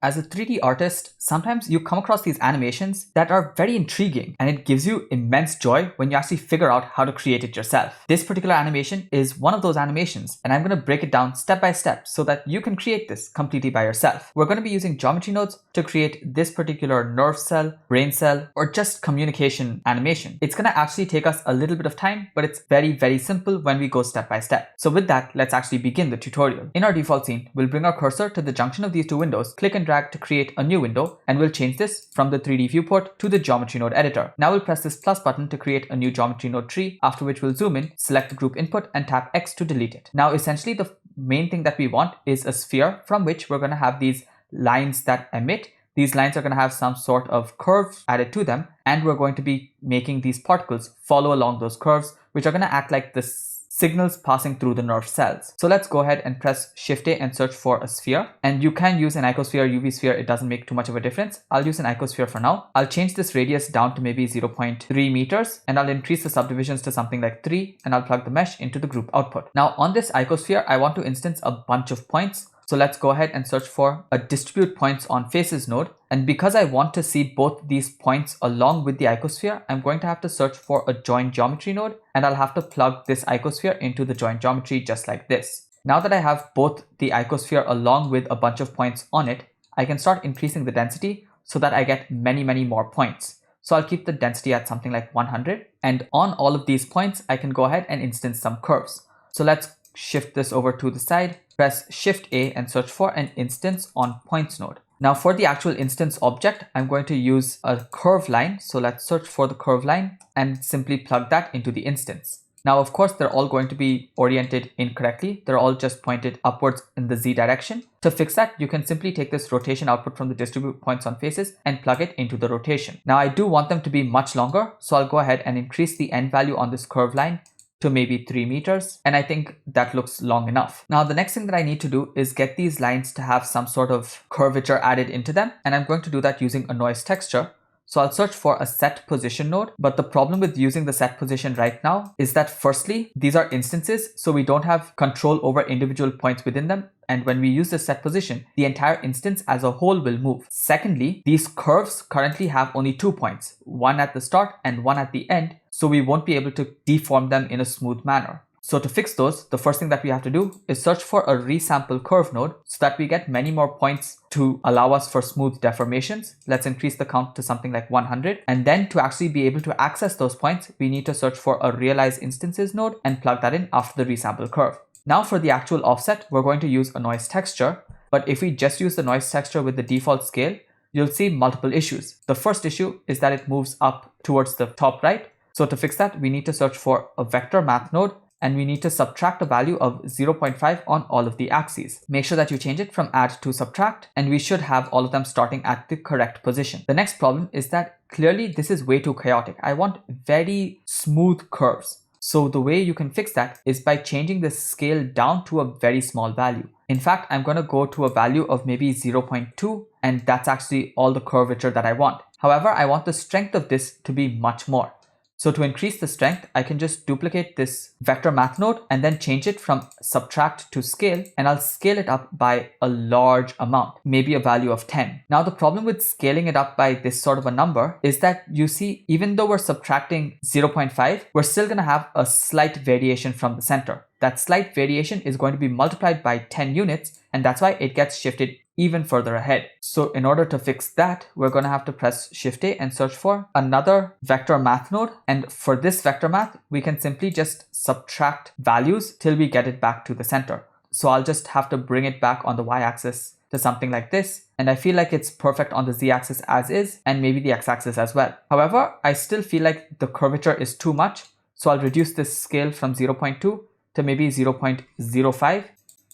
As a 3D artist, sometimes you come across these animations that are very intriguing and it gives you immense joy when you actually figure out how to create it yourself. This particular animation is one of those animations, and I'm going to break it down step by step so that you can create this completely by yourself. We're going to be using geometry nodes to create this particular nerve cell, brain cell, or just communication animation. It's going to actually take us a little bit of time, but it's very, very simple when we go step by step. So with that, let's actually begin the tutorial. In our default scene, we'll bring our cursor to the junction of these two windows, click and drag to create a new window, and we'll change this from the 3D viewport to the geometry node editor. Now we'll press this plus button to create a new geometry node tree, after which we'll zoom in, select the group input, and tap X to delete it. Now essentially the main thing that we want is a sphere from which we're going to have these lines that emit. These lines are going to have some sort of curve added to them, and we're going to be making these particles follow along those curves, which are going to act like the signals passing through the nerve cells. So let's go ahead and press Shift A and search for a sphere. And you can use an icosphere, UV sphere, it doesn't make too much of a difference. I'll use an icosphere for now. I'll change this radius down to maybe 0.3 meters, and I'll increase the subdivisions to something like 3, and I'll plug the mesh into the group output. Now on this icosphere, I want to instance a bunch of points. So let's go ahead and search for a distribute points on faces node. And because I want to see both these points along with the icosphere, I'm going to have to search for a join geometry node, and I'll have to plug this icosphere into the join geometry just like this. Now that I have both the icosphere along with a bunch of points on it, I can start increasing the density so that I get many, many more points. So I'll keep the density at something like 100. And on all of these points, I can go ahead and instance some curves. So let's shift this over to the side, press Shift A and search for an instance on points node. Now for the actual instance object, I'm going to use a curve line. So let's search for the curve line and simply plug that into the instance. Now, of course, they're all going to be oriented incorrectly. They're all just pointed upwards in the Z direction. To fix that, you can simply take this rotation output from the distribute points on faces and plug it into the rotation. Now I do want them to be much longer. So I'll go ahead and increase the end value on this curve line to maybe 3 meters, and I think that looks long enough. Now the next thing that I need to do is get these lines to have some sort of curvature added into them, and I'm going to do that using a noise texture. So I'll search for a set position node, but the problem with using the set position right now is that firstly, these are instances, so we don't have control over individual points within them. And when we use the set position, the entire instance as a whole will move. Secondly, these curves currently have only 2 points, one at the start and one at the end, so we won't be able to deform them in a smooth manner. So to fix those, the first thing that we have to do is search for a resample curve node so that we get many more points to allow us for smooth deformations. Let's increase the count to something like 100. And then to actually be able to access those points, we need to search for a realize instances node and plug that in after the resample curve. Now for the actual offset, we're going to use a noise texture. But if we just use the noise texture with the default scale, you'll see multiple issues. The first issue is that it moves up towards the top right. So to fix that, we need to search for a vector math node, and we need to subtract a value of 0.5 on all of the axes. Make sure that you change it from add to subtract, and we should have all of them starting at the correct position. The next problem is that clearly this is way too chaotic. I want very smooth curves. So the way you can fix that is by changing the scale down to a very small value. In fact, I'm going to go to a value of maybe 0.2, and that's actually all the curvature that I want. However, I want the strength of this to be much more. So to increase the strength, I can just duplicate this vector math node and then change it from subtract to scale, and I'll scale it up by a large amount, maybe a value of 10. Now the problem with scaling it up by this sort of a number is that you see, even though we're subtracting 0.5, we're still going to have a slight variation from the center. That slight variation is going to be multiplied by 10 units, and that's why it gets shifted even further ahead. So in order to fix that, we're going to have to press Shift A and search for another vector math node. And for this vector math, we can simply just subtract values till we get it back to the center. So I'll just have to bring it back on the y-axis to something like this. And I feel like it's perfect on the z-axis as is, and maybe the x-axis as well. However, I still feel like the curvature is too much. So I'll reduce this scale from 0.2 to maybe 0.05.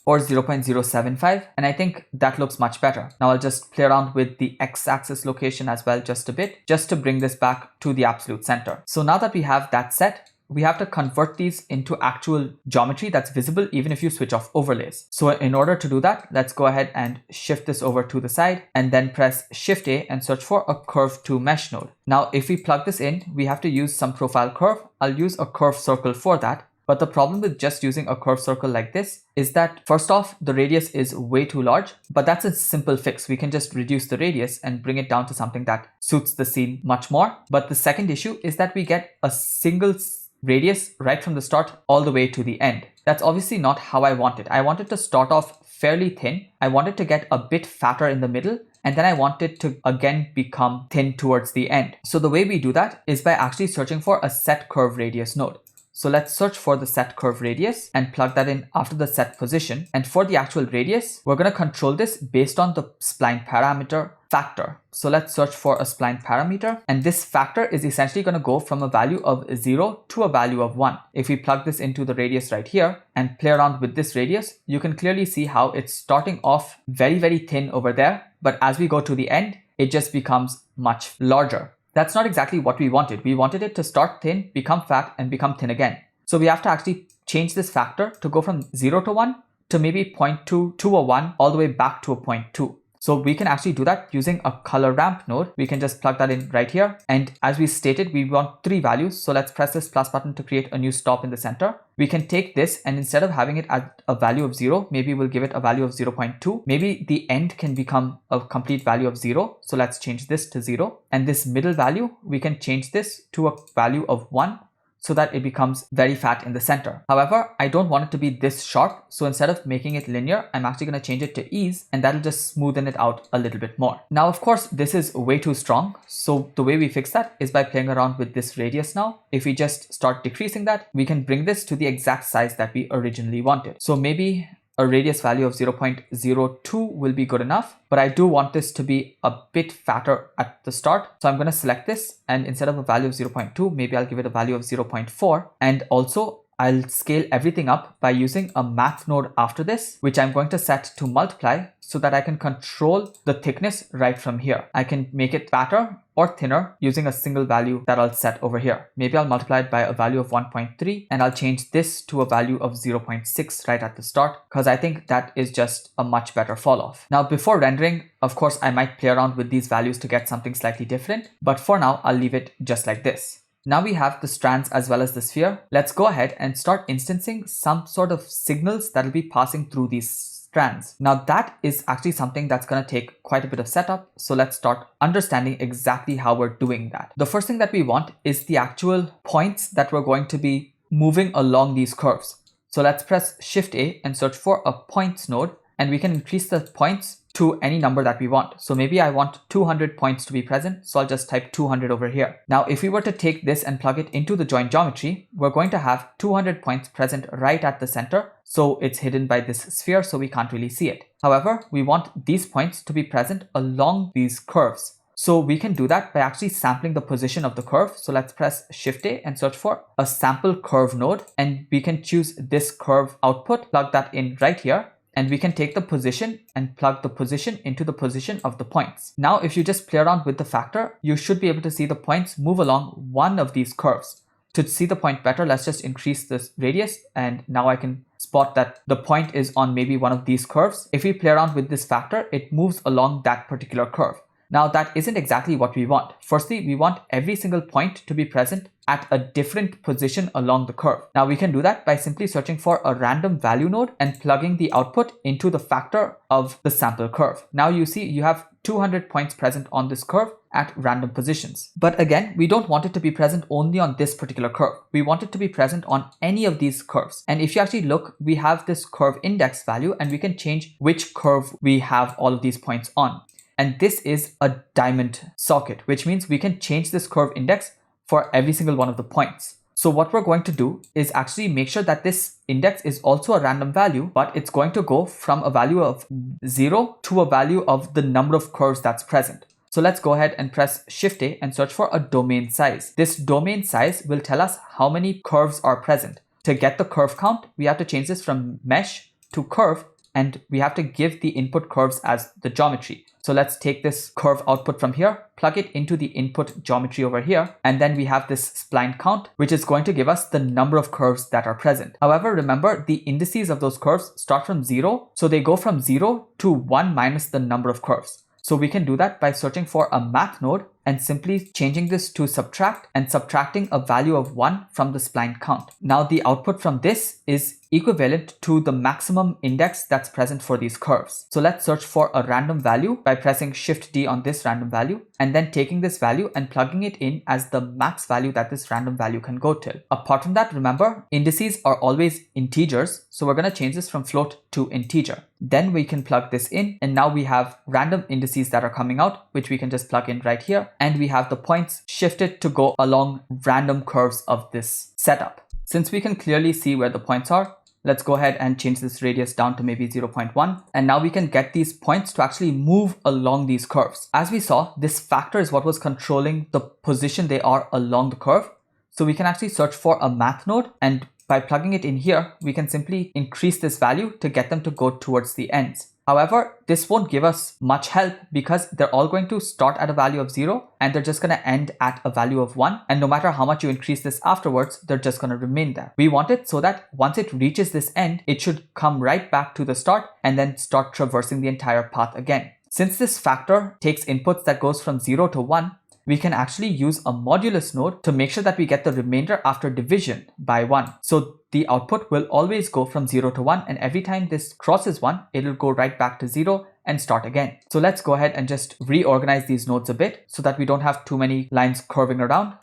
or 0.075, and I think that looks much better. Now I'll just play around with the x-axis location as well just a bit, just to bring this back to the absolute center. So now that we have that set, we have to convert these into actual geometry that's visible even if you switch off overlays. So in order to do that, let's go ahead and shift this over to the side and then press Shift A and search for a curve to mesh node. Now if we plug this in, we have to use some profile curve. I'll use a curve circle for that. But the problem with just using a curved circle like this is that first off, the radius is way too large, but that's a simple fix. We can just reduce the radius and bring it down to something that suits the scene much more. But the second issue is that we get a single radius right from the start all the way to the end. That's obviously not how I want it. I want it to start off fairly thin. I want it to get a bit fatter in the middle, and then I want it to again become thin towards the end. So the way we do that is by actually searching for a set curve radius node. So let's search for the set curve radius and plug that in after the set position. And for the actual radius, we're going to control this based on the spline parameter factor. So let's search for a spline parameter, and this factor is essentially going to go from a value of 0 to a value of 1. If we plug this into the radius right here and play around with this radius, you can clearly see how it's starting off very, very thin over there. But as we go to the end, it just becomes much larger. That's not exactly what we wanted. We wanted it to start thin, become fat, and become thin again. So we have to actually change this factor to go from 0 to 1 to maybe 0.2 to a 1 all the way back to a 0.2. So we can actually do that using a color ramp node. We can just plug that in right here. And as we stated, we want 3 values. So let's press this plus button to create a new stop in the center. We can take this, and instead of having it at a value of 0, maybe we'll give it a value of 0.2. Maybe the end can become a complete value of 0. So let's change this to 0. And this middle value, we can change this to a value of 1. So that it becomes very fat in the center. However, I don't want it to be this sharp. So instead of making it linear, I'm actually going to change it to ease, and that'll just smoothen it out a little bit more. Now, of course, this is way too strong. So the way we fix that is by playing around with this radius now. If we just start decreasing that, we can bring this to the exact size that we originally wanted. So maybe a radius value of 0.02 will be good enough, but I do want this to be a bit fatter at the start. So I'm going to select this, and instead of a value of 0.2, maybe I'll give it a value of 0.4. And also I'll scale everything up by using a math node after this, which I'm going to set to multiply so that I can control the thickness right from here. I can make it fatter or thinner using a single value that I'll set over here. Maybe I'll multiply it by a value of 1.3, and I'll change this to a value of 0.6 right at the start, because I think that is just a much better fall off. Now, before rendering, of course, I might play around with these values to get something slightly different, but for now, I'll leave it just like this. Now we have the strands as well as the sphere. Let's go ahead and start instancing some sort of signals that will be passing through these strands. Now that is actually something that's going to take quite a bit of setup. So let's start understanding exactly how we're doing that. The first thing that we want is the actual points that we're going to be moving along these curves. So let's press Shift A and search for a points node, and we can increase the points to any number that we want. So maybe I want 200 points to be present. So I'll just type 200 over here. Now, if we were to take this and plug it into the joint geometry, we're going to have 200 points present right at the center. So it's hidden by this sphere, so we can't really see it. However, we want these points to be present along these curves. So we can do that by actually sampling the position of the curve. So let's press Shift A and search for a sample curve node. And we can choose this curve output, plug that in right here. And we can take the position and plug the position into the position of the points. Now, if you just play around with the factor, you should be able to see the points move along one of these curves. To see the point better, let's just increase this radius. And now I can spot that the point is on maybe one of these curves. If we play around with this factor, it moves along that particular curve. Now, that isn't exactly what we want. Firstly, we want every single point to be present at a different position along the curve. Now, we can do that by simply searching for a random value node and plugging the output into the factor of the sample curve. Now you see you have 200 points present on this curve at random positions. But again, we don't want it to be present only on this particular curve. We want it to be present on any of these curves. And if you actually look, we have this curve index value, and we can change which curve we have all of these points on. And this is a diamond socket, which means we can change this curve index for every single one of the points. So what we're going to do is actually make sure that this index is also a random value, but it's going to go from a value of 0 to a value of the number of curves that's present. So let's go ahead and press Shift A and search for a domain size. This domain size will tell us how many curves are present. To get the curve count, we have to change this from mesh to curve, and we have to give the input curves as the geometry. So let's take this curve output from here, plug it into the input geometry over here, and then we have this spline count, which is going to give us the number of curves that are present. However, remember the indices of those curves start from 0, so they go from 0 to 1 minus the number of curves. So we can do that by searching for a math node and simply changing this to subtract and subtracting a value of 1 from the spline count. Now the output from this is equivalent to the maximum index that's present for these curves. So let's search for a random value by pressing Shift D on this random value and then taking this value and plugging it in as the max value that this random value can go till. Apart from that, remember, indices are always integers, so we're going to change this from float to integer. Then we can plug this in, and now we have random indices that are coming out, which we can just plug in right here, and we have the points shifted to go along random curves of this setup. Since we can clearly see where the points are, let's go ahead and change this radius down to maybe 0.1. And now we can get these points to actually move along these curves. As we saw, this factor is what was controlling the position they are along the curve. So we can actually search for a math node, and by plugging it in here, we can simply increase this value to get them to go towards the ends. However, this won't give us much help because they're all going to start at a value of 0 and they're just going to end at a value of 1. And no matter how much you increase this afterwards, they're just going to remain there. We want it so that once it reaches this end, it should come right back to the start and then start traversing the entire path again. Since this factor takes inputs that goes from 0 to 1, we can actually use a modulus node to make sure that we get the remainder after division by 1. So the output will always go from 0 to 1, and every time this crosses 1, it'll go right back to 0 and start again. So let's go ahead and just reorganize these nodes a bit so that we don't have too many lines curving around.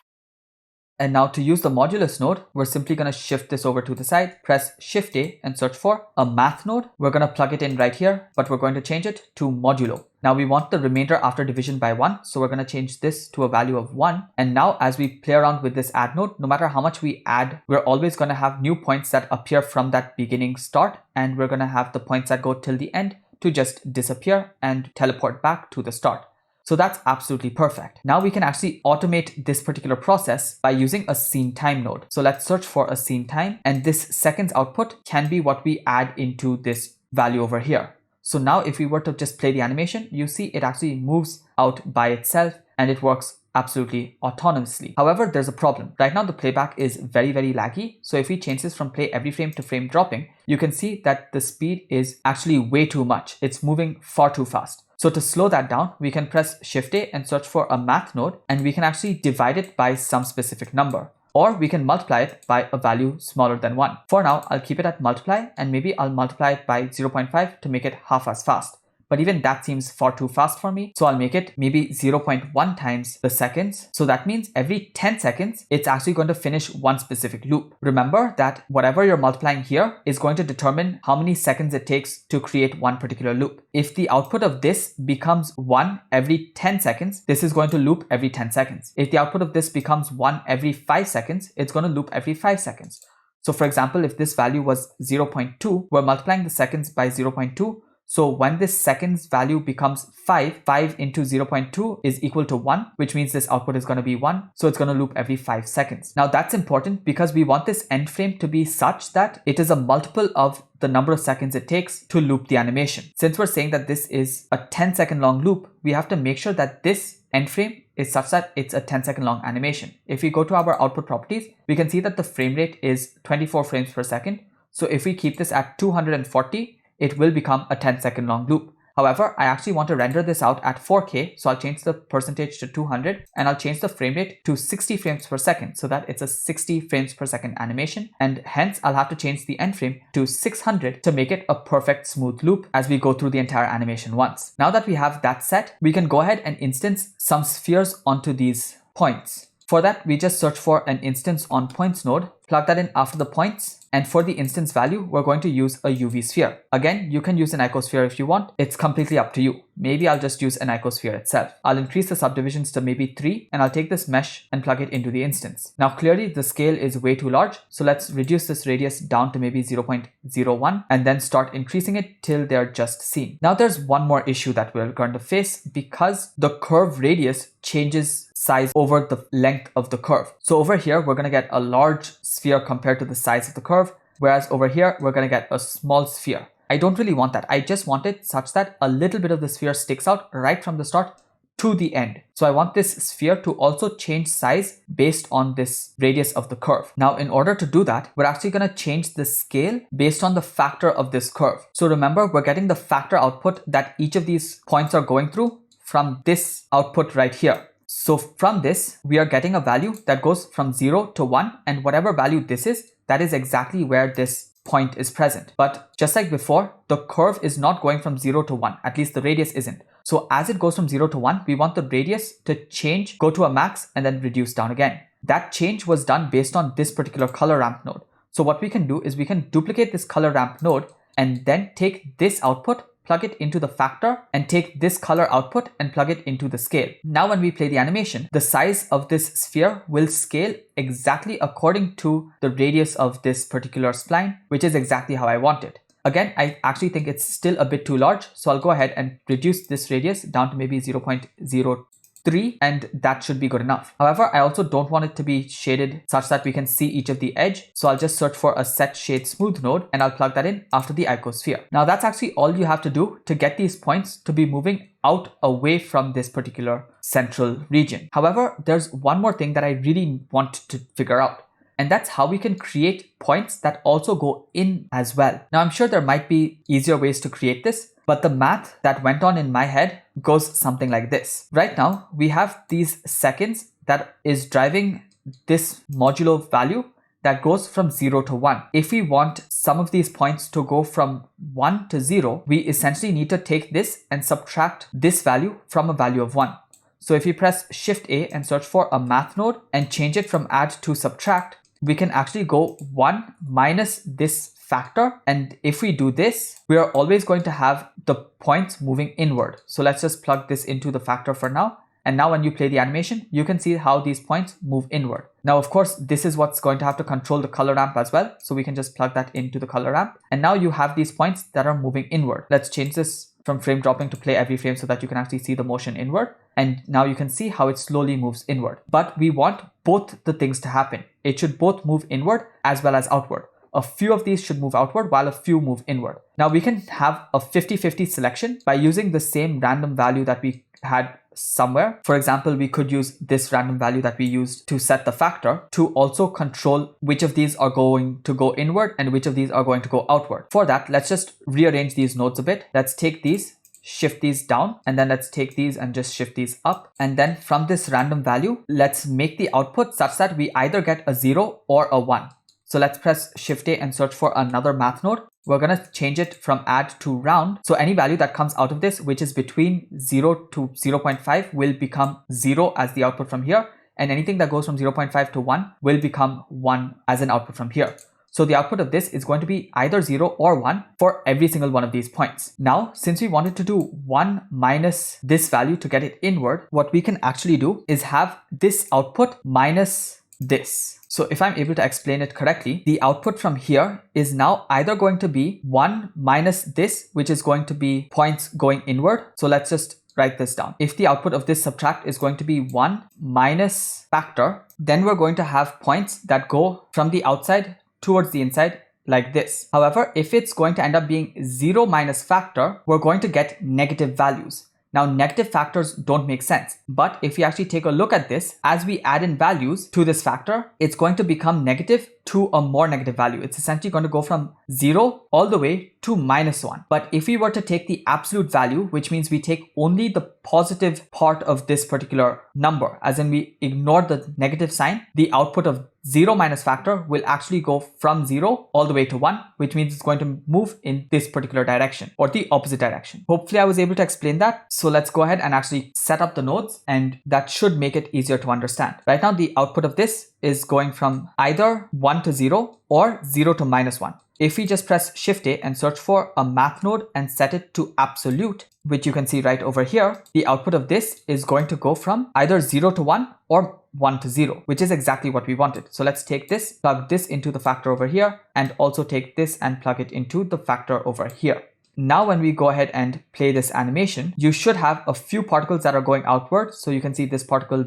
And now to use the modulus node, we're simply going to shift this over to the side, press Shift A and search for a math node. We're going to plug it in right here, but we're going to change it to modulo. Now we want the remainder after division by 1, so we're going to change this to a value of 1. And now as we play around with this add node, no matter how much we add, we're always going to have new points that appear from that beginning start, and we're going to have the points that go till the end to just disappear and teleport back to the start. So that's absolutely perfect. Now we can actually automate this particular process by using a scene time node. So let's search for a scene time, and this seconds output can be what we add into this value over here. So now if we were to just play the animation, you see it actually moves out by itself and it works absolutely autonomously. However, there's a problem. Right now the playback is very laggy. So if we change this from play every frame to frame dropping, you can see that the speed is actually way too much. It's moving far too fast. So to slow that down, we can press Shift A and search for a math node, and we can actually divide it by some specific number. Or we can multiply it by a value smaller than 1. For now, I'll keep it at multiply, and maybe I'll multiply it by 0.5 to make it half as fast. But even that seems far too fast for me. So I'll make it maybe 0.1 times the seconds. So that means every 10 seconds, it's actually going to finish one specific loop. Remember that whatever you're multiplying here is going to determine how many seconds it takes to create one particular loop. If the output of this becomes 1 every 10 seconds, this is going to loop every 10 seconds. If the output of this becomes 1 every 5 seconds, it's going to loop every 5 seconds. So for example, if this value was 0.2, we're multiplying the seconds by 0.2. So when this seconds value becomes 5 into 0.2 is equal to 1, which means this output is going to be 1. So it's going to loop every 5 seconds. Now that's important because we want this end frame to be such that it is a multiple of the number of seconds it takes to loop the animation. Since we're saying that this is a 10-second long loop, we have to make sure that this end frame is such that it's a 10-second long animation. If we go to our output properties, we can see that the frame rate is 24 frames per second. So if we keep this at 240, it will become a 10-second long loop. However, I actually want to render this out at 4K, so I'll change the percentage to 200 and I'll change the frame rate to 60 frames per second so that it's a 60 frames per second animation, and hence I'll have to change the end frame to 600 to make it a perfect smooth loop as we go through the entire animation once. Now that we have that set, we can go ahead and instance some spheres onto these points. For that, we just search for an instance on points node, plug that in after the points, and for the instance value, we're going to use a UV sphere. Again, you can use an icosphere if you want. It's completely up to you. Maybe I'll just use an icosphere itself. I'll increase the subdivisions to maybe 3, and I'll take this mesh and plug it into the instance. Now clearly the scale is way too large, so let's reduce this radius down to maybe 0.01 and then start increasing it till they're just seen. Now there's one more issue that we're going to face because the curve radius changes size over the length of the curve. So over here, we're going to get a large sphere compared to the size of the curve, whereas over here, we're going to get a small sphere. I don't really want that. I just want it such that a little bit of the sphere sticks out right from the start to the end. So I want this sphere to also change size based on this radius of the curve. Now, in order to do that, we're actually going to change the scale based on the factor of this curve. So remember, we're getting the factor output that each of these points are going through from this output right here. So from this, we are getting a value that goes from 0 to 1, and whatever value this is, that is exactly where this point is present. But just like before, the curve is not going from 0 to 1, at least the radius isn't. So as it goes from 0 to 1, we want the radius to change, go to a max, and then reduce down again. That change was done based on this particular color ramp node. So what we can do is we can duplicate this color ramp node and then take this output, plug it into the factor, and take this color output and plug it into the scale. Now when we play the animation, the size of this sphere will scale exactly according to the radius of this particular spline, which is exactly how I want it. Again, I actually think it's still a bit too large, so I'll go ahead and reduce this radius down to maybe 0.03, and that should be good enough. However, I also don't want it to be shaded such that we can see each of the edge, so I'll just search for a set shade smooth node and I'll plug that in after the icosphere. Now that's actually all you have to do to get these points to be moving out away from this particular central region. However, there's one more thing that I really want to figure out. And that's how we can create points that also go in as well. Now, I'm sure there might be easier ways to create this, but the math that went on in my head goes something like this. Right now, we have these seconds that is driving this modulo value that goes from 0 to 1. If we want some of these points to go from 1 to 0, we essentially need to take this and subtract this value from a value of 1. So if you press Shift A and search for a math node and change it from add to subtract, we can actually go 1 minus this factor. And if we do this, we are always going to have the points moving inward. So let's just plug this into the factor for now. And now when you play the animation, you can see how these points move inward. Now, of course, this is what's going to have to control the color ramp as well. So we can just plug that into the color ramp. And now you have these points that are moving inward. Let's change this from frame dropping to play every frame so that you can actually see the motion inward. And now you can see how it slowly moves inward. But we want both the things to happen. It should both move inward as well as outward. A few of these should move outward while a few move inward. Now we can have a 50-50 selection by using the same random value that we had somewhere. For example, we could use this random value that we used to set the factor to also control which of these are going to go inward and which of these are going to go outward. For that, let's just rearrange these nodes a bit. Let's take these, shift these down, and then let's take these and just shift these up. And then from this random value, let's make the output such that we either get a 0 or a 1. So let's press Shift A and search for another math node. We're going to change it from add to round. So any value that comes out of this, which is between 0 to 0.5, will become 0 as the output from here. And anything that goes from 0.5 to 1 will become 1 as an output from here. So the output of this is going to be either 0 or 1 for every single one of these points. Now, since we wanted to do 1 minus this value to get it inward, what we can actually do is have this output minus this. So if I'm able to explain it correctly, the output from here is now either going to be 1 minus this, which is going to be points going inward. So let's just write this down. If the output of this subtract is going to be 1 minus factor, then we're going to have points that go from the outside towards the inside like this. However, if it's going to end up being 0 minus factor, we're going to get negative values. Now, negative factors don't make sense, but if you actually take a look at this, as we add in values to this factor, it's going to become negative to a more negative value. It's essentially going to go from 0 all the way to -1. But if we were to take the absolute value, which means we take only the positive part of this particular number, as in we ignore the negative sign, the output of 0 minus factor will actually go from 0 all the way to 1, which means it's going to move in this particular direction or the opposite direction. Hopefully I was able to explain that. So let's go ahead and actually set up the nodes, and that should make it easier to understand. Right now, the output of this is going from either 1 to 0 or 0 to -1. If we just press Shift A and search for a math node and set it to absolute, which you can see right over here, the output of this is going to go from either 0 to 1 or 1 to 0, which is exactly what we wanted. So let's take this, plug this into the factor over here, and also take this and plug it into the factor over here. Now, when we go ahead and play this animation, you should have a few particles that are going outward. So you can see this particle,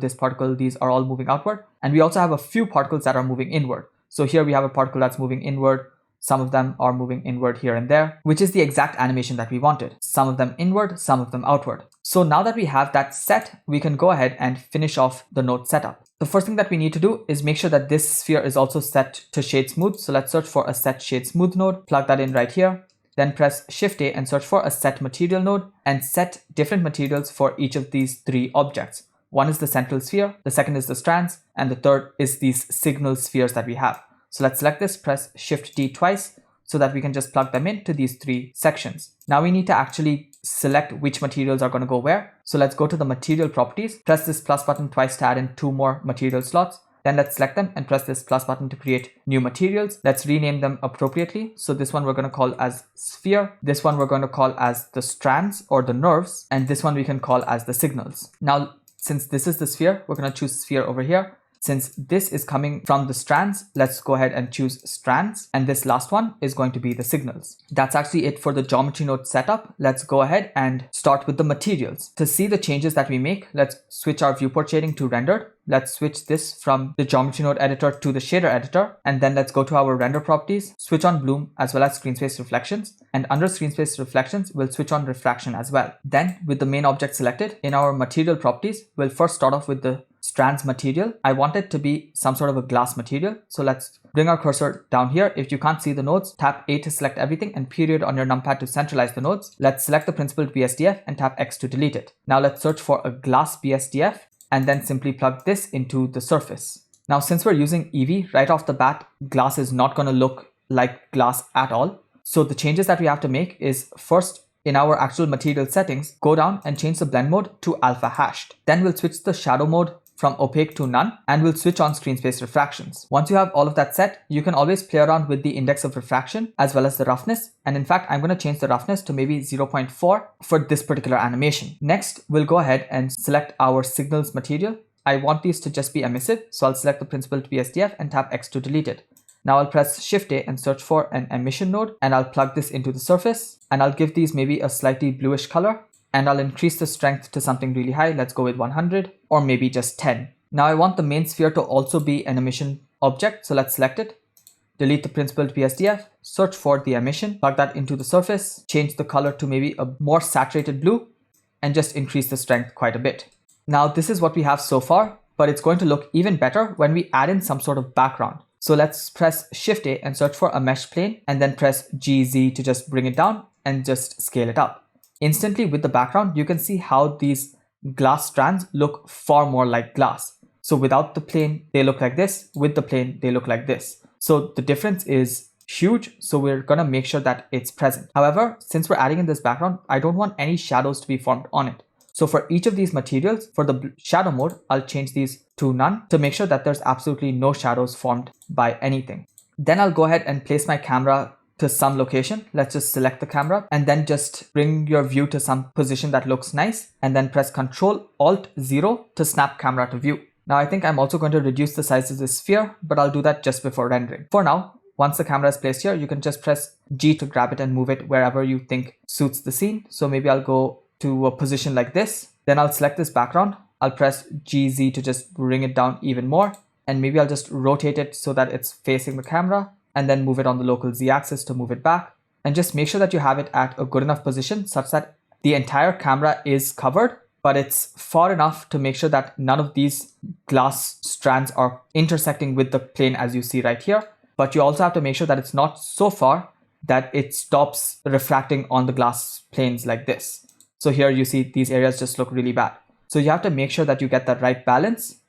these are all moving outward. And we also have a few particles that are moving inward. So here we have a particle that's moving inward. Some of them are moving inward here and there, which is the exact animation that we wanted. Some of them inward, some of them outward. So now that we have that set, we can go ahead and finish off the node setup. The first thing that we need to do is make sure that this sphere is also set to shade smooth. So let's search for a set shade smooth node, plug that in right here. Then press Shift A and search for a set material node and set different materials for each of these 3 objects. One is the central sphere, the second is the strands, and the third is these signal spheres that we have. So let's select this, press Shift D twice so that we can just plug them into these three sections. Now we need to actually select which materials are going to go where. So let's go to the material properties, press this plus button twice to add in 2 more material slots. Then let's select them and press this plus button to create new materials. Let's rename them appropriately. So this one we're going to call as sphere. This one we're going to call as the strands or the nerves. And this one we can call as the signals. Now, since this is the sphere, we're going to choose sphere over here. Since this is coming from the strands, let's go ahead and choose strands. And this last one is going to be the signals. That's actually it for the geometry node setup. Let's go ahead and start with the materials. To see the changes that we make, let's switch our viewport shading to rendered. Let's switch this from the geometry node editor to the shader editor. And then let's go to our render properties, switch on bloom as well as screen space reflections. And under screen space reflections, we'll switch on refraction as well. Then with the main object selected in our material properties, we'll first start off with the strands material. I want it to be some sort of a glass material. So let's bring our cursor down here. If you can't see the nodes, tap A to select everything and period on your numpad to centralize the nodes. Let's select the principled BSDF and tap X to delete it. Now let's search for a glass BSDF and then simply plug this into the surface. Now, since we're using EEVEE, right off the bat, glass is not going to look like glass at all. So the changes that we have to make is first, in our actual material settings, go down and change the blend mode to alpha hashed. Then we'll switch the shadow mode from opaque to none, and we'll switch on screen space refractions. Once you have all of that set, you can always play around with the index of refraction as well as the roughness. And in fact, I'm going to change the roughness to maybe 0.4 for this particular animation. Next, we'll go ahead and select our signals material. I want these to just be emissive, so I'll select the principled BSDF and tap X to delete it. Now I'll press Shift A and search for an emission node, and I'll plug this into the surface, and I'll give these maybe a slightly bluish color. And I'll increase the strength to something really high. Let's go with 100 or maybe just 10. Now I want the main sphere to also be an emission object. So let's select it, delete the principled BSDF, search for the emission, plug that into the surface, change the color to maybe a more saturated blue, and just increase the strength quite a bit. Now this is what we have so far, but it's going to look even better when we add in some sort of background. So let's press Shift A and search for a mesh plane and then press GZ to just bring it down and just scale it up. Instantly with the background, you can see how these glass strands look far more like glass. So without the plane, they look like this. With the plane, they look like this. So the difference is huge. So we're going to make sure that it's present. However, since we're adding in this background, I don't want any shadows to be formed on it. So for each of these materials, for the shadow mode, I'll change these to none to make sure that there's absolutely no shadows formed by anything. Then I'll go ahead and place my camera to some location. Let's just select the camera and then just bring your view to some position that looks nice, and then press Ctrl Alt 0 to snap camera to view. Now I think I'm also going to reduce the size of the sphere, but I'll do that just before rendering. For now, once the camera is placed here, you can just press G to grab it and move it wherever you think suits the scene. So maybe I'll go to a position like this. Then I'll select this background. I'll press GZ to just bring it down even more. And maybe I'll just rotate it so that it's facing the camera, and then move it on the local Z axis to move it back. And just make sure that you have it at a good enough position such that the entire camera is covered, but it's far enough to make sure that none of these glass strands are intersecting with the plane as you see right here. But you also have to make sure that it's not so far that it stops refracting on the glass planes like this. So here you see these areas just look really bad. So you have to make sure that you get that right balance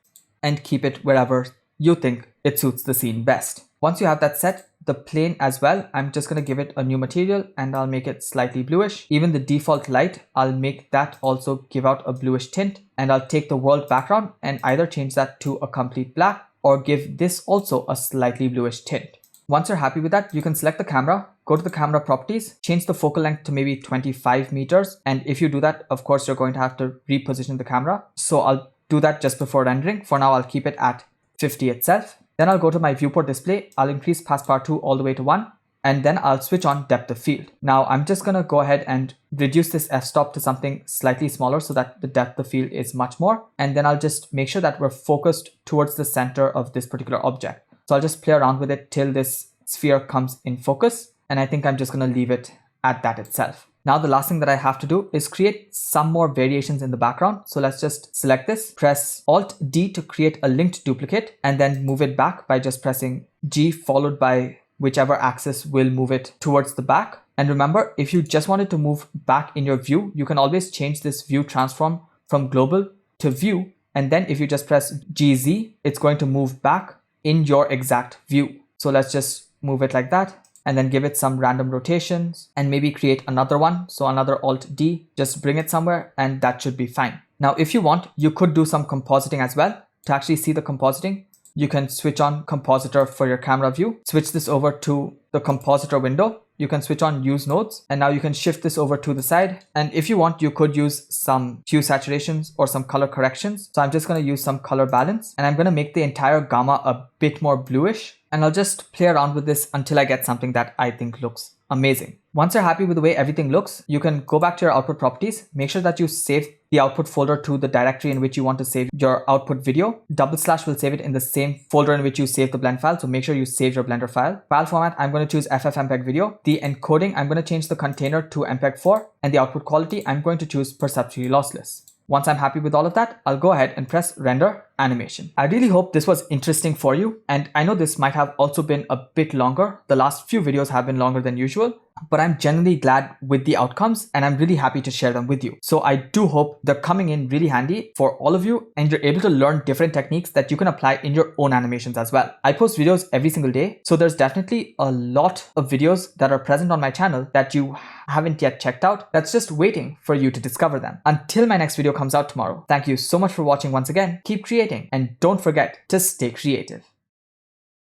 and keep it wherever you think it suits the scene best. Once you have that set, the plane as well, I'm just going to give it a new material and I'll make it slightly bluish. Even the default light, I'll make that also give out a bluish tint, and I'll take the world background and either change that to a complete black or give this also a slightly bluish tint. Once you're happy with that, you can select the camera, go to the camera properties, change the focal length to maybe 25 meters. And if you do that, of course, you're going to have to reposition the camera. So I'll do that just before rendering. For now, I'll keep it at 50 itself. Then I'll go to my viewport display. I'll increase pass power 2 all the way to 1. And then I'll switch on depth of field. Now I'm just going to go ahead and reduce this f-stop to something slightly smaller so that the depth of field is much more. And then I'll just make sure that we're focused towards the center of this particular object. So I'll just play around with it till this sphere comes in focus. And I think I'm just going to leave it at that itself. Now the last thing that I have to do is create some more variations in the background. So let's just select this, press Alt D to create a linked duplicate, and then move it back by just pressing G followed by whichever axis will move it towards the back. And remember, if you just wanted to move back in your view, you can always change this view transform from global to view And then if you just press GZ, it's going to move back in your exact view. So let's just move it like that and then give it some random rotations and maybe create another one. So another Alt D, just bring it somewhere and that should be fine. Now, if you want, you could do some compositing as well. To actually see the compositing, you can switch on compositor for your camera view, switch this over to the compositor window. You can switch on use nodes and now you can shift this over to the side. And if you want, you could use some hue saturations or some color corrections. So I'm just going to use some color balance and I'm going to make the entire gamma a bit more bluish. And I'll just play around with this until I get something that I think looks amazing. Once you're happy with the way everything looks, you can go back to your output properties, make sure that you save the output folder to the directory in which you want to save your output video. / will save it in the same folder in which you save the blend file. So make sure you save your Blender file. File format, I'm going to choose FFmpeg video. The encoding, I'm going to change the container to MPEG-4 and the output quality, I'm going to choose perceptually lossless. Once I'm happy with all of that, I'll go ahead and press render animation. I really hope this was interesting for you. And I know this might have also been a bit longer. The last few videos have been longer than usual, but I'm genuinely glad with the outcomes and I'm really happy to share them with you. So I do hope they're coming in really handy for all of you and you're able to learn different techniques that you can apply in your own animations as well. I post videos every single day, so there's definitely a lot of videos that are present on my channel that you haven't yet checked out. That's just waiting for you to discover them. Until my next video comes out tomorrow, thank you so much for watching once again. Keep creating and don't forget to stay creative.